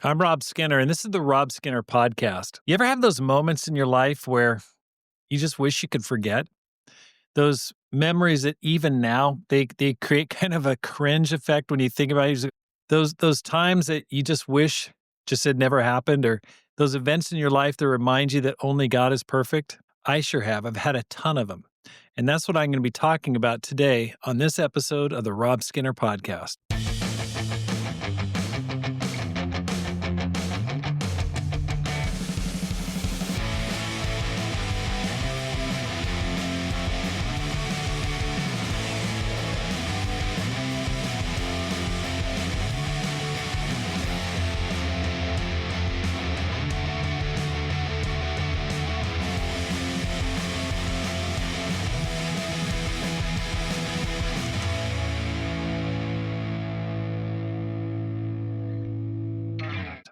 I'm Rob Skinner, and this is the Rob Skinner Podcast. You ever have those moments in your life where you just wish you could forget? Those memories that even now they create kind of a cringe effect when you think about it. Those times that you just wish just had never happened, or those events in your life that remind you that only God is perfect. I sure have. I've had a ton of them. And that's what I'm going to be talking about today on this episode of the Rob Skinner Podcast.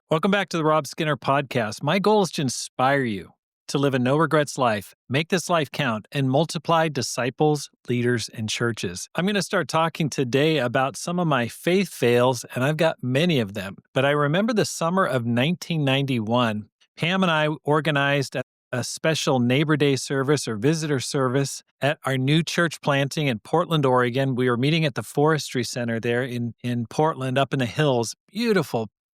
Welcome back to the Rob Skinner Podcast. My goal is to inspire you to live a no regrets life, make this life count, and multiply disciples, leaders, and churches. I'm going to start talking today about some of my faith fails, and I've got many of them. But I remember the summer of 1991, Pam and I organized a special Neighbor Day service or visitor service at our new church planting in Portland, Oregon. We were meeting at the Forestry Center there in Portland, up in the hills.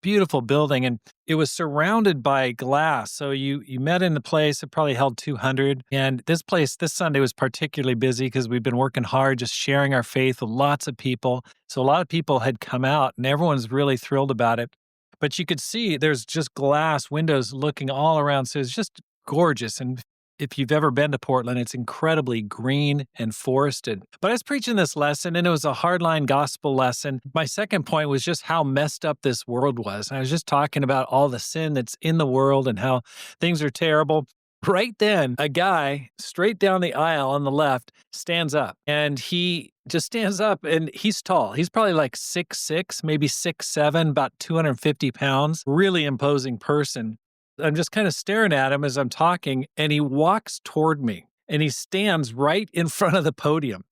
Beautiful building, and it was surrounded by glass. So you met in the place. It probably held 200. And this Sunday was particularly busy because we've been working hard, just sharing our faith with lots of people. So a lot of people had come out, and everyone's really thrilled about it. But you could see there's just glass windows looking all around. So it's just gorgeous. And if you've ever been to Portland, it's incredibly green and forested. But I was preaching this lesson, and it was a hardline gospel lesson. My second point was just how messed up this world was. And I was just talking about all the sin that's in the world and how things are terrible. Right then, a guy straight down the aisle on the left stands up, and he just stands up, and he's tall. He's probably like 6'6", maybe 6'7", about 250 pounds, really imposing person. I'm just kind of staring at him as I'm talking, and he walks toward me, and he stands right in front of the podium.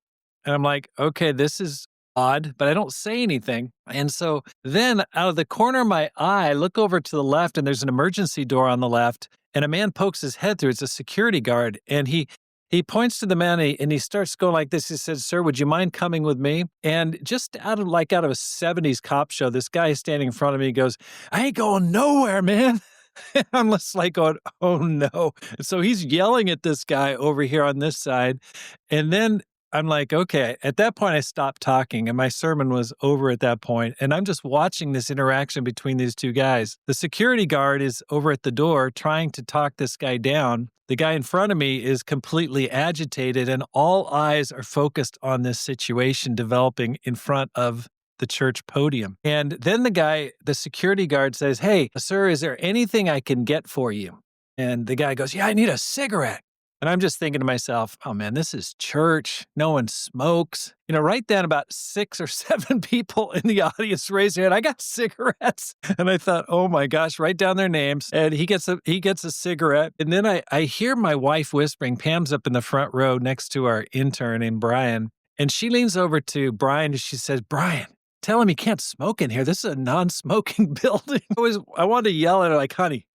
And I'm like, okay, this is odd, but I don't say anything. And so then out of the corner of my eye, I look over to the left, and there's an emergency door on the left, and a man pokes his head through. It's a security guard, and he points to the man, and he starts going like this. He says, "Sir, would you mind coming with me?" And just out of a 70s cop show, this guy is standing in front of me. He goes, "I ain't going nowhere, man." I'm just like going, oh no. So he's yelling at this guy over here on this side. And then I'm like, okay, at that point I stopped talking, and my sermon was over at that point. And I'm just watching this interaction between these two guys. The security guard is over at the door trying to talk this guy down. The guy in front of me is completely agitated, and all eyes are focused on this situation developing in front of the church podium. And then the security guard says, "Hey, sir, is there anything I can get for you?" And the guy goes, "Yeah, I need a cigarette." And I'm just thinking to myself, oh man, this is church. No one smokes. Right then about 6 or 7 people in the audience raised their hand. "I got cigarettes." And I thought, oh my gosh, write down their names. And he gets a cigarette. And then I hear my wife whispering. Pam's up in the front row next to our intern named Brian. And she leans over to Brian and she says, "Brian, tell him he can't smoke in here. This is a non-smoking building." I wanted to yell at her like, honey,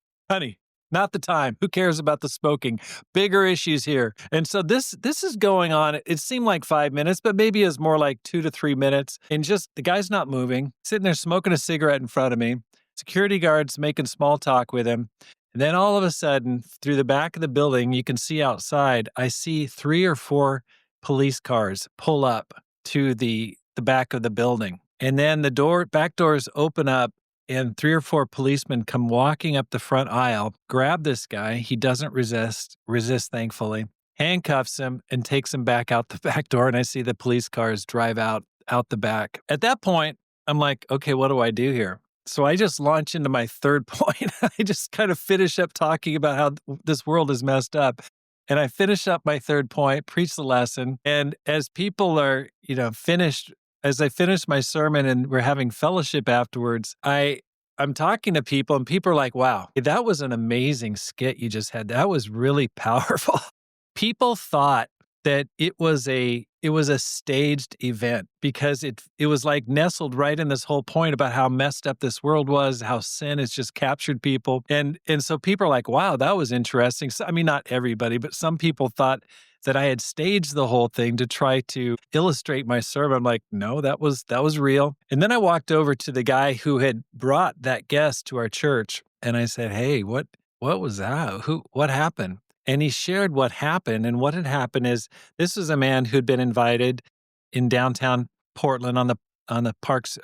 not the time. Who cares about the smoking? Bigger issues here. And so this is going on. It seemed like 5 minutes, but maybe it was more like 2 to 3 minutes. And just the guy's not moving, sitting there smoking a cigarette in front of me. Security guards making small talk with him. And then all of a sudden, through the back of the building, you can see outside, I see 3 or 4 police cars pull up to the back of the building. And then the back doors open up, and 3 or 4 policemen come walking up the front aisle, grab this guy. He doesn't resist thankfully, handcuffs him, and takes him back out the back door. And I see the police cars drive out the back. At that point, I'm like, okay, what do I do here? So I just launch into my third point. I just kind of finish up talking about how this world is messed up. And I finish up my third point, preach the lesson. And as people are, finished, as I finish my sermon and we're having fellowship afterwards, I'm talking to people, and people are like, "Wow, that was an amazing skit you just had. That was really powerful." People thought that it was a staged event because it was like nestled right in this whole point about how messed up this world was, how sin has just captured people. And so people are like, wow, that was interesting. So, I mean, not everybody, but some people thought that I had staged the whole thing to try to illustrate my sermon. I'm like, no, that was real. And then I walked over to the guy who had brought that guest to our church and I said, hey, what was that? What happened? And he shared what happened. And what had happened is this was a man who'd been invited in downtown Portland on the parks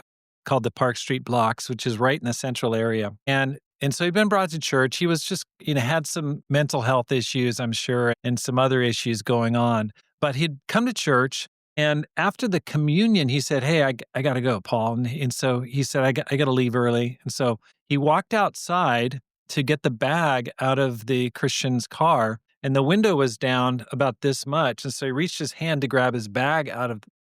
called the Park Street Blocks, which is right in the central area. And so he'd been brought to church. He was just, had some mental health issues, I'm sure, and some other issues going on. But he'd come to church. And after the communion, he said, hey, I got to go, Paul. And so he said, I got to leave early. And so he walked outside to get the bag out of the Christian's car, and the window was down about this much. And so he reached his hand to grab his bag out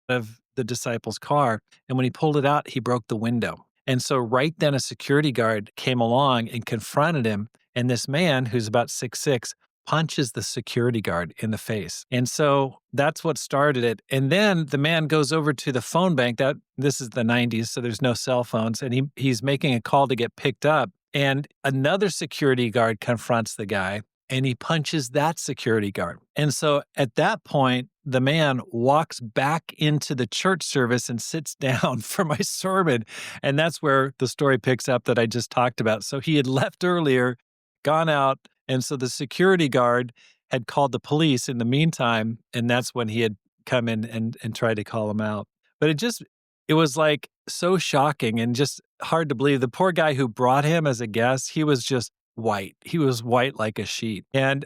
of the disciple's car. And when he pulled it out, he broke the window. And so right then a security guard came along and confronted him. And this man, who's about 6'6", punches the security guard in the face. And so that's what started it. And then the man goes over to the phone bank. This is the 90s, so there's no cell phones. And he's making a call to get picked up. And another security guard confronts the guy and he punches that security guard. And so at that point, the man walks back into the church service and sits down for my sermon. And that's where the story picks up that I just talked about. So he had left earlier, gone out. And so the security guard had called the police in the meantime. And that's when he had come in and tried to call him out. But it was like so shocking and just hard to believe. The poor guy who brought him as a guest, he was just white. He was white like a sheet. And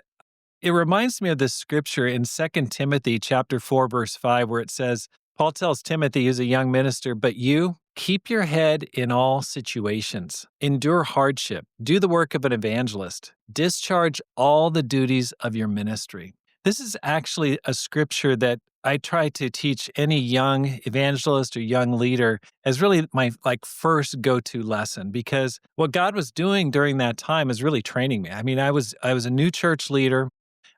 it reminds me of this scripture in 2 Timothy chapter 4, verse 5, where it says, Paul tells Timothy, who's a young minister, but you keep your head in all situations, endure hardship, do the work of an evangelist, discharge all the duties of your ministry. This is actually a scripture that I try to teach any young evangelist or young leader as really my first go-to lesson, because what God was doing during that time is really training me. I mean, I was a new church leader.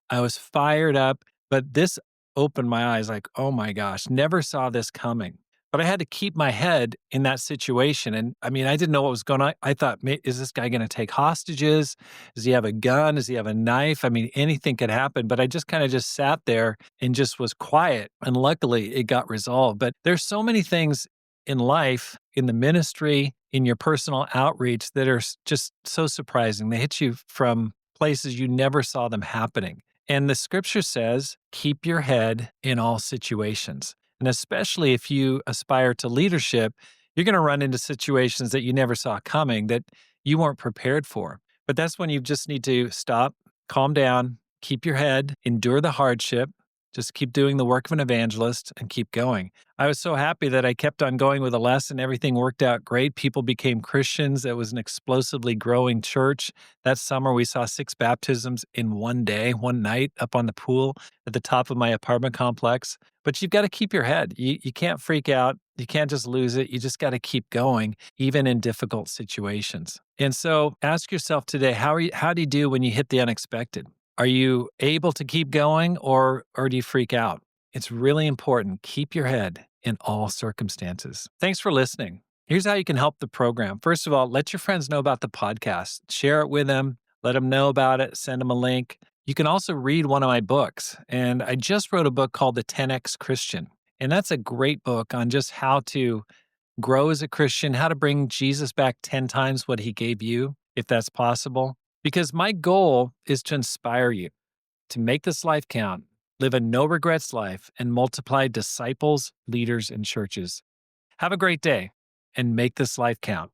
I was fired up, but this opened my eyes like, oh my gosh, never saw this coming. But I had to keep my head in that situation. And I mean, I didn't know what was going on. I thought, is this guy going to take hostages? Does he have a gun? Does he have a knife? I mean, anything could happen. But I just kind of just sat there and just was quiet. And luckily it got resolved. But there's so many things in life, in the ministry, in your personal outreach that are just so surprising. They hit you from places you never saw them happening. And the scripture says, keep your head in all situations. And especially if you aspire to leadership, you're going to run into situations that you never saw coming, that you weren't prepared for. But that's when you just need to stop, calm down, keep your head, endure the hardship, just keep doing the work of an evangelist and keep going. I was so happy that I kept on going with the lesson. Everything worked out great. People became Christians. It was an explosively growing church. That summer, we saw 6 baptisms in one day, one night, up on the pool at the top of my apartment complex. But you've got to keep your head. You can't freak out. You can't just lose it. You just got to keep going, even in difficult situations. And so ask yourself today, how do you do when you hit the unexpected? Are you able to keep going or do you freak out? It's really important. Keep your head in all circumstances. Thanks for listening. Here's how you can help the program. First of all, let your friends know about the podcast. Share it with them. Let them know about it. Send them a link. You can also read one of my books. And I just wrote a book called The 10X Christian. And that's a great book on just how to grow as a Christian, how to bring Jesus back 10 times what he gave you, if that's possible. Because my goal is to inspire you to make this life count, live a no regrets life, and multiply disciples, leaders, and churches. Have a great day and make this life count.